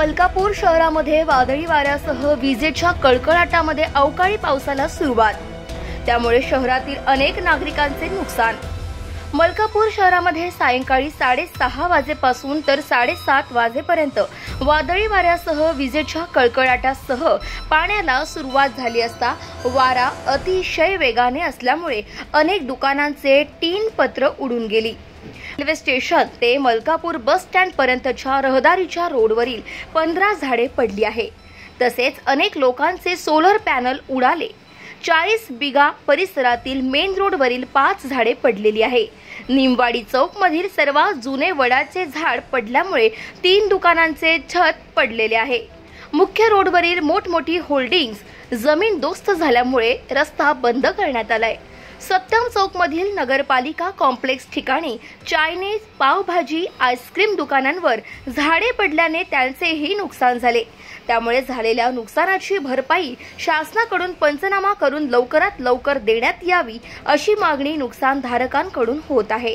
मलकापूर शहरामध्ये वादळी वाऱ्यासह विजेच्या कडकडाटामध्ये अवकाळी पावसाला सुरुवात, त्यामुळे शहरातील अनेक नागरिकांचे नुकसान। मलकापूर शहरामध्ये सायंकाळी 6:30 वाजेपासून तर 7:30 वाजेपर्यंत वादळी वाऱ्यासह विजेच्या कडकडाटासह पाण्याला सुरुवात झाली असता वारा अतिशय वेगाने असल्यामुळे अनेक दुकानांचे टीन पत्र उडून गेली। रेल्वे स्टेशन ते मलकापूर बस स्टँड पर्यंतच्या रहदारीच्या रोडवरील 15 झाडे पडली आहे। तसेच अनेक लोकांचे सोलर पॅनल उडाले। 40 बिघा परिसरातील मेन रोडवरील 5 झाडे पडलेली आहे। निमवाडी चौक मधील सर्वात जुने वडाचे झाड पडल्यामुळे 3 दुकानांचे छत पडलेले आहे। मुख्य रोडवरील मोठमोठी होल्डिंग्स जमीनदोस्त झाल्यामुळे रस्ता बंद करण्यात आलाय। सत्यम चौक मधील नगरपालिका कॉम्प्लेक्स ठिकाणी चायनीज, पावभाजी, आईस्क्रीम दुकानांवर झाडे पडल्याने त्यांचेही नुकसान झाले। त्यामुळे झालेल्या नुकसानाची भरपाई शासनाकडून पंचनामा करून लवकरात लवकर देण्यात यावी अशी मागणी नुकसानधारकांकडून होत आहे।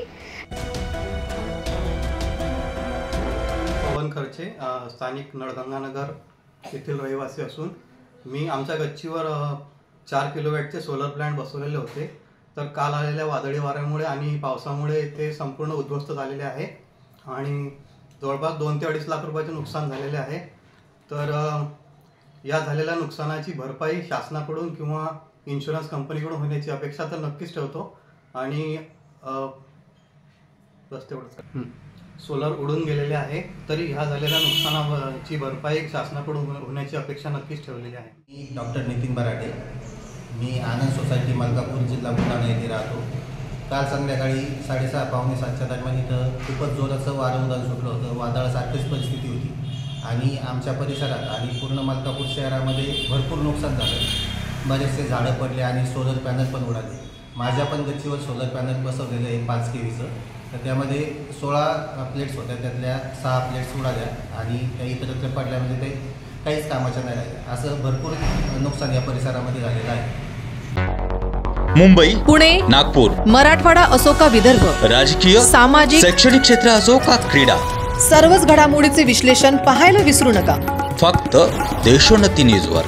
पवन खर्चे, स्थानिक नळगंगानगर येथील रहिवासी असून मी आमच्या गच्चीवर 4 किलोवॅटचे सोलर प्लांट बसवलेले होते। तर काल आलेल्या वादळी वाऱ्यामुळे आणि पावसामुळे ते संपूर्ण उद्ध्वस्त झालेले आहे आणि जवळपास 2 ते 2.5 लाख रुपयाचे नुकसान झालेले आहे। तर या झालेल्या नुकसानाची भरपाई शासनाकडून किंवा इन्शुरन्स कंपनीकडून होण्याची अपेक्षा तर नक्कीच ठेवतो आणि सोलर उडून गेलेले आहे तरी ह्या झालेल्या नुकसानाची भरपाई शासनाकडून होण्याची अपेक्षा नक्कीच ठेवलेली आहे। मी डॉक्टर नितीन बराटे, मी आनंद सोसायटी मलकापूर, जिल्हा बुलढाणा येथे राहतो। काल संध्याकाळी 6:30 पावणे 7च्या दरम्यान इथं खूपच जोराचं वारं उदान सुटलं होतं। वादळासारखीच परिस्थिती होती आणि आमच्या परिसरात आणि पूर्ण मलकापूर शहरामध्ये भरपूर नुकसान झालं। बरेचसे झाडं पडले आणि सोलर पॅनल पण उडाले। माझ्या पण गच्चीवर सोलर पॅनल बसवलेलं आहे 5 kVचं। तर त्यामध्ये 16 प्लेट्स होत्या, त्यातल्या 6 प्लेट्स उडाल्या आणि त्या इतरत्र पडल्यामध्ये ते काहीच कामाच्या नाही राहिल्या। असं भरपूर नुकसान या परिसरामध्ये झालेलं आहे। मुंबई, पुणे, नागपूर, मराठवाडा असो का विदर्भ, राजकीय, सामाजिक, शैक्षणिक क्षेत्र असो का क्रीडा, सर्वच घडामोडीचे विश्लेषण पाहायला विसरू नका। फक्त देशोन्नती न्यूजवर।